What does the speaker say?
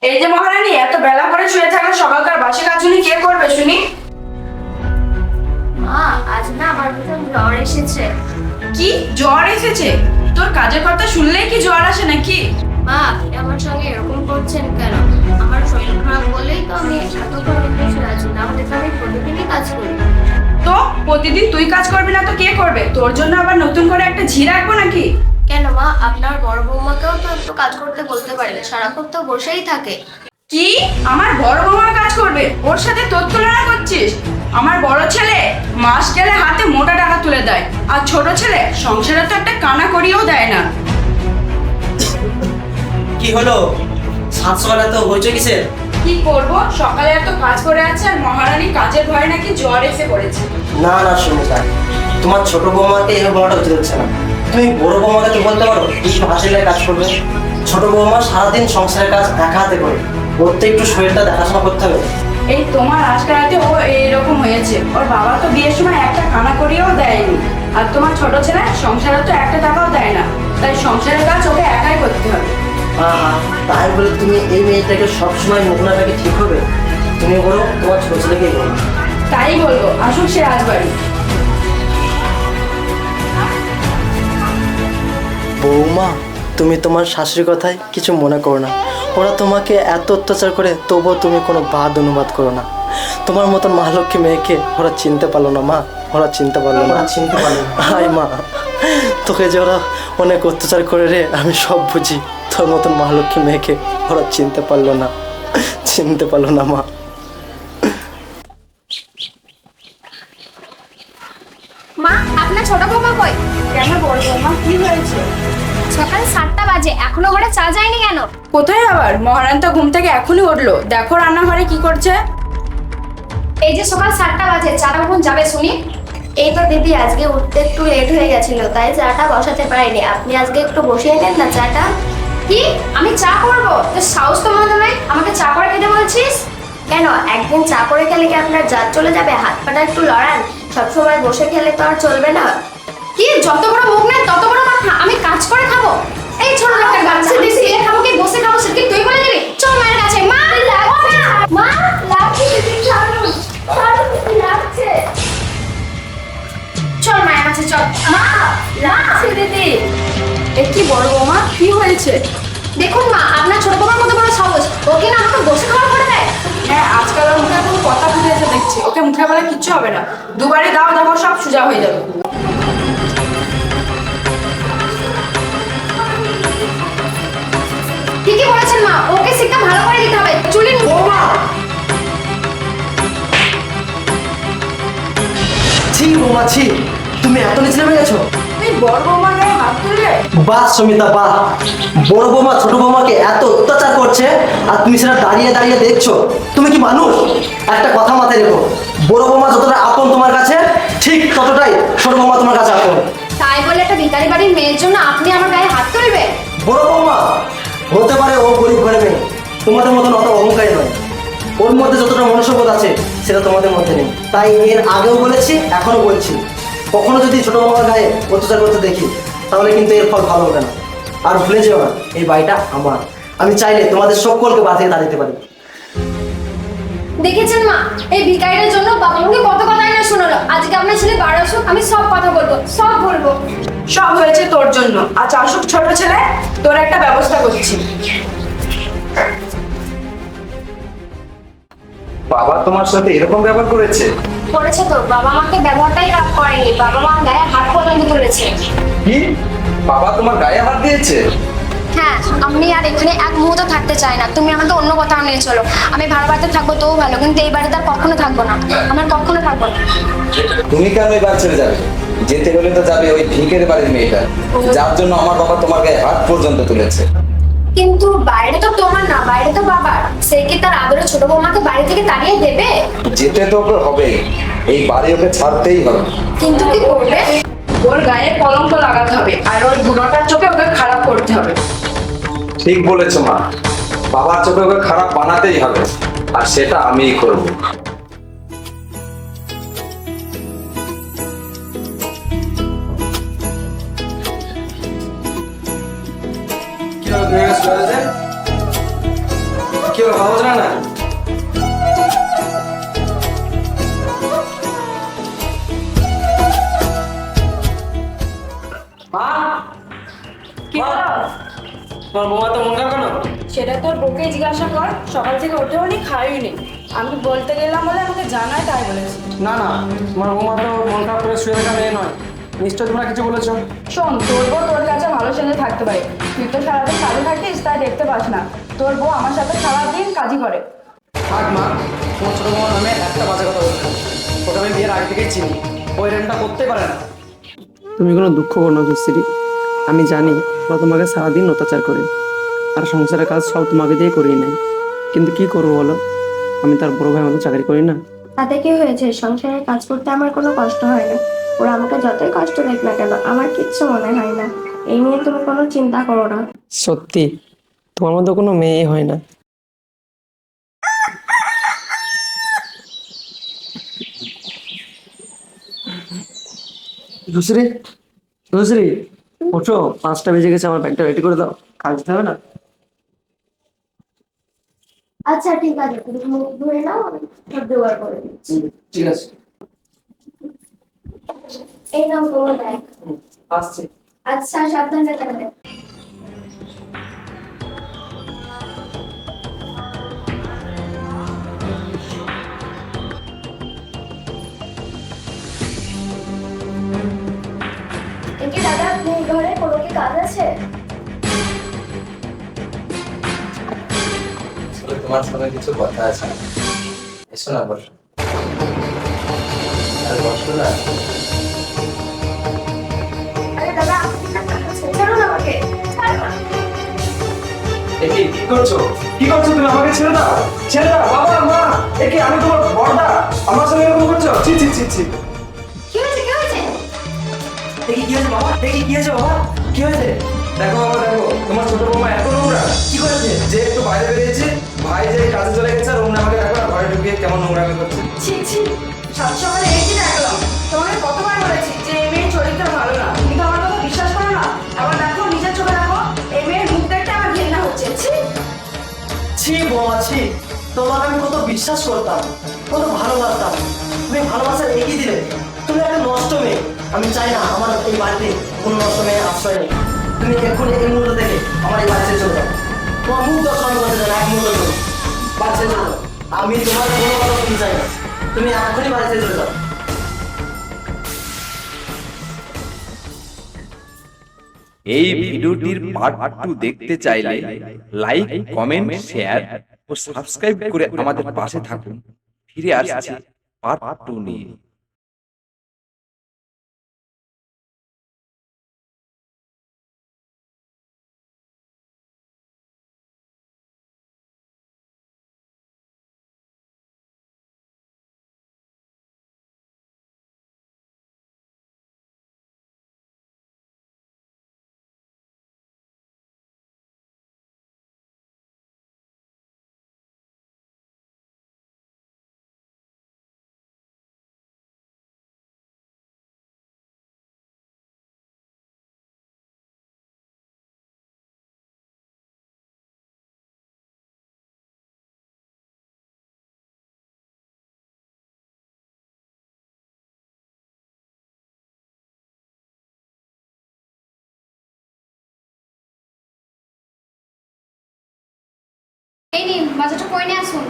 এই যে মহারানী, এত বেলা করে শুয়ে থাকলে সকালকার বাসি কাজগুলি কে করবে শুনি? মা, আজ না আমার ভীষণ জ্বর এসেছে। কি জ্বর এসেছে? তোর কাজের কথা শুনলেই কি জ্বর আসে নাকি? মা, আপনি আমার সঙ্গে এরকম করছেন কেন? আমার শরীর খারাপ বলেই তো আমি এতক্ষণ বসে আছি, না হলে তো আমি প্রতিদিনই কাজ করি। তো প্রতিদিন তুই কাজ করবি না তো কে করবে? তোর জন্য আবার নতুন করে একটা ঝি রাখবো নাকি? কেন মা, আপনার বড় বৌমাকেও তো একটু কাজ করতে বলতে পারেন, সারাক্ষণ তো বসেই থাকে। কি আমার বড় বৌমা কাজ করবে? ওর সাথে তোর তুলনা করছিস? আমার বড় ছেলে মাস গেলে হাতে মোটা টাকা তুলে দেয়, আর ছোট ছেলে সংসারে তো একটা কানা করিয়েও দেয় না। কি হলো? সাত সকালে তো হয়েছে কিসের? কি করব, সকালে এত কাজ করে আছে আর মহারানী কাজের ভয়ে নাকি জ্বর এসে পড়েছে। না না সুমিতা, তোমার ছোট বৌমাকে এভাবে বলাটা উচিত হচ্ছে না। তুমি বড় বৌমাকে তো বলতে পারো এই হাসিলে কাজ করবে। ছোট বৌমা সারাদিন সংসারের কাজ একা হাতে করে, ওর তো একটু শরীরটা দেখাশোনা করতে হবে। এই তোমার আজকে রাতে ও এইরকম হয়েছে। ওর বাবা তো বিয়ের সময় একটা কানা করিয়েও দেয়নি, আর তোমার ছোট ছেলে সংসারে তো একটা টাকাও দেয় না, তাই সংসারের কাজ ওকে একাই করতে হবে। আহা, তাই বলে তুমি এই মেয়েটাকে সবসময় মুখ না রাখে ঠিক হবে? তুমি বলো তোমার ছোট ছেলেকেই বলো। তাই বলবো, আসুক সে রাজবাড়ি। বৌমা, তুমি তোমার শাশুড়ির কথায় কিছু মনে করো না। ওরা তোমাকে এত অত্যাচার করে, তবুও তুমি কোনো বাদ অনুবাদ করো না। তোমার মতন মহালক্ষ্মী মেয়েকে ওরা চিনতে পারলো না মা, ওরা চিনতে পারলো না। হাই মা, তোকে যে ওরা অনেক অত্যাচার করে রে, আমি সব বুঝি। তোর মতন মহালক্ষ্মী মেয়েকে ওরা চিনতে পারলো না, চিনতে পারলো না মা। মা, আপনার ছোট বৌমা কই? কেন বড় বৌমা, কি হয়েছে? সকাল 7টা বাজে, এখনো ঘরে চা যায়নি কেন? কোথায় আবার? মহারানী তো ঘুম থেকে এখনই উঠলো, দেখো রান্নাঘরে কি করছে। এই যে সকাল 7টা বাজে, চাটা কখন যাবে শুনি? এই তো দিদি, আজকে উঠতে একটু লেট হয়ে গেছিল, তাই চাটা বসাতে পারিনি। আপনি আজকে একটু বসিয়ে নেন না চাটা। কি, আমি চা করব? তো সাহস তো মনে নয় আমাকে চা করে খেতে বলছিস? কেন, একদিন চা করে খেলে কি আপনার জাত চলে যাবে? হাত পাটা একটু লড়ান, সবসময় বসে খেলে তো আর চলবে না। কি যত বড় মুখ নেই তত বড় কথা, আমি কাজ করে খাবো? এই ছোট একটা বাচ্চা দিদি, খাবো কি বসে খাবো সেটা কি তুই বলে দিবি? চল মায়ের কাছে। মা লাগছে, মা লাগছে দিদি, ছাড়ুন ছাড়ুন দিদি, লাগছে। চল মায়ের কাছে চল। মা লাগছে দিদি। এ কি বড় বৌমা, কি হয়েছে? দেখুন মা, আপনার ছোট বাবার কত বড় সাহস, ওকে না আমাকে বসে খাওয়া করে দেয়। হ্যাঁ, আজকাল ওর মুখে কোনো কথা ফুটেছে দেখছি। ওকে মুখে বলে কিচ্ছু হবে না, দুবারই দাও, দেখো সব সোজা হয়ে যাবে। ঠিকই বলেছেন মা, ওকে শিক্ষা ভালো করে দিতে হবে। চুলি বৌমা, ছি বৌমা ছি, তুমি এত নিচে নেমে গেছো? এই বড় বৌমার গায়ে হাত তুললে? বাহ সুমিতা বাহ, বড় বৌমা ছোট বৌমাকে এত অত্যাচার করছে আর তুমি সেটা দাঁড়িয়ে দাঁড়িয়ে দেখছো? তুমি কি মানুষ? একটা কথা মাথায় রেখো, বড় বৌমা যতটা আপন তোমার কাছে, ঠিক ততটাই ছোট বৌমা তোমার কাছে আপন। তাই বলে একটা ভিখারি বাড়ির মেয়ের জন্য আপনি আমার গায়ে হাত তুলবেন? বড় বৌমা হতে পারে ও গরিব ঘরের মেয়ে, তোমাদের মতন অত অহংকারী নয়। ওর মধ্যে যতটা মনুষ্যবোধ আছে সেটা তোমাদের মধ্যে নেই। তাই এর আগেও বলেছি, এখনো বলছি, কখনো যদি ছোট বৌমার গায়ে অত্যাচার করতে দেখি তাহলে কিন্তু এর ফল ভালো হবে না। আর ভুলে যেও না, এই বাড়িটা আমার। আমি চাইলে তোমাদের সকলকে বাড়ি থেকে তাড়াতে পারি। দেখেছেন মা, এই ভিখারিটার জন্য বাবা আমাকে কত কথাই না শোনালো। আজকে আপনার ছেলে বাড়ি আসুক, আমি সব কথা বলবো, সব বলবো। সব হয়েছে তোর জন্য। আচ্ছা আসুক ছোট ছেলে, তোর একটা ব্যবস্থা করছি। বাবা তোমার সাথে এরকম ব্যবহার করেছে? করেছে তো, বাবা আমাকে ব্যবহারটাই রাগ করেনি, বাবা মা গায়ে হাত পর্যন্ত তুলেছে। কি, বাবা তোমার গায়ে হাত দিয়েছে? হ্যাঁ, আমি আর এখানে এক মুহূর্ত থাকতে চাই না। তুমি আমাকে অন্য কোথাও নিয়ে চলো। আমি ভাড়া বাড়িতে থাকবো তবু ভালো, কিন্তু এই বাড়িতে আর কখনো থাকবো না। আমার কখনো থাকবো না। তুমি কেন এবার ছেড়ে যাবে? যেতে হলে তো যাবে ওই ভিকের বাড়ির মেয়েটা, যার জন্য আমার বাবা তোমার গায়ে হাত পর্যন্ত তুলেছে। কিন্তু বাইরে তো তোমার না, বাইরে তো বাবার। সে কি তার আদরের ছোট বৌমাকে বাড়ি থেকে তাড়িয়ে দেবে? যেতে তো ওকে হবে, এই বাড়ি ওকে ছাড়তেই হবে। কিন্তু কি করবে? ওর গায়ে কলঙ্ক লাগাতে হবে, আর ওর বুড়োটার চোখে ওকে খারাপ করতে হবে। ঠিক বলেছো মা, বাবার চোখে ওকে খারাপ বানাতেই হবে, আর সেটা আমিই করবো। কি কি হলো, ভালো না? মা, কি হলো? তোমার বৌমা তো মন খারাপ কেন? সেটা তোর বউকে জিজ্ঞাসা কর, সকাল থেকে উঠে উনি খাইনি। আমি বলতে গেলাম বলে আমাকে জানায় তাই বলেছি। না না, তোমার বৌমা তো মন খারাপ করে শুয়ে থাকা মেয়ে নয়, নিশ্চয় তোমরা কিছু বলেছো। শোন, তোর বউ তোর কাছে ভালো সেজে থাকতে পারে, তুই তো সারাদিন কাজে থাকিস তাই দেখতে পাস না। তোর বউ আমার সাথে সারাদিন কাজই করে। থাক মা, তোমার ছোট বৌমার নামে একটা বাজে কথা বলছো। ওকে আমি বিয়ের আগে থেকেই চিনি, ওই রেনটা করতে পারে না। তুমি কোনো দুঃখ করো না জুসিরি, আমি জানি ওরা তোমাকে সারাদিন অত্যাচার করে আর সংসারের কাজ সব তোমাকে দিয়ে করিয়ে নেয়, কিন্তু কি করবো বলো, আমি তার বড় ভাই মতো চাকরি করি না। তাতে কি হয়েছে? সংসারের কাজ করতে আমার কোনো কষ্ট হয় না। ওরা আমাকে যতই কষ্ট দেখ না কেন, আমার কিচ্ছু মনে হয় না। এই নিয়ে তুমি কোনো চিন্তা করো না। সত্যি তোমার মতো কোনো মেয়ে হয় না। জুসিরি, জুসিরি, ওঠো, 5টা বেজে গেছে, আমার ব্যাগটা রেডি করে দাও, কাজ দিতে হবে না। আচ্ছা ঠিক আছে, তুমি মুখ ধুয়ে নাও, আমি সব জোগাড় করে দিচ্ছি। ঠিক আছে, এই নাও তোমার ব্যাগ। আসছি। আচ্ছা, সাবধানে যাবে। কি দাদা, আপনি ঘরে কোনো কি কাজ আছে? আসলে তোমার সঙ্গে কিছু কথা আছে, এসো না বসো। আর বসো না। আরে দাদা, ছাড়ুন আমাকে, ছাড়ুন। একে কি করছো, কি করছো তুমি? আমাকে ছেড়ে দাও, ছেড়ে দাও। বাবা মা, একে আমি তোমার বড়দা, আমার সঙ্গে এরকম করছো? ছি ছি ছি ছি। কি হয়েছে, কি হয়েছে? দেখি কি হয়েছে বাবা, দেখি কি হয়েছে বাবা, কি হয়েছে? দেখো বাবা, দেখো তোমার ছোট বৌমা এত নোংরা। কি করেছে? যে একটু বাইরে বেরিয়েছে, ভাই যে কাজে চলে গেছে, আর অন্য আমাকে দেখো না, ঘরে ঢুকিয়ে কেমন নোংরামি করছে। ছি ছি, সাত সকালে এই কি দেখলাম? তোমাকে কতবার বলেছি যে এই মেয়ের চরিত্র ভালো না, তুমি তো আমার কথা বিশ্বাস করো না। আবার দেখো, নিজের চোখে দেখো, এই মেয়ের মুখ দেখতে আমার ঘৃণা হচ্ছে। ছি। ছি বৌমা ছি, তোমাকে আমি কত বিশ্বাস করতাম, কত ভালোবাসতাম, তুমি ভালোবাসার এগিয়ে দিলে। তুমি একটা নষ্ট মেয়ে, আমি চাই না আমার এই বাড়িতে কোনো নষ্ট মেয়ে আশ্রয় নেই। তুমি এক্ষুনি এই মুহূর্ত থেকে আমার এই বাড়িতে চলে যাও। তোমার মুখ দর্শন করতে চাই না, এক মুহূর্ত চলো বাড়িতে চলে যাও। আমি তোমার কোনো কথা শুনতে চাই না, তুমি এক্ষুনি বাড়িতে চলে যাও। এই ভিডিওটির পার্ট 2 দেখতে চাইলে লাইক, কমেন্ট, শেয়ার ও সাবস্ক্রাইব করে আমাদের পাশে থাকুন। ফিরে আসছি পার্ট 2 নিয়ে। এই নিন, বাজারটা করে নিয়ে আসুন।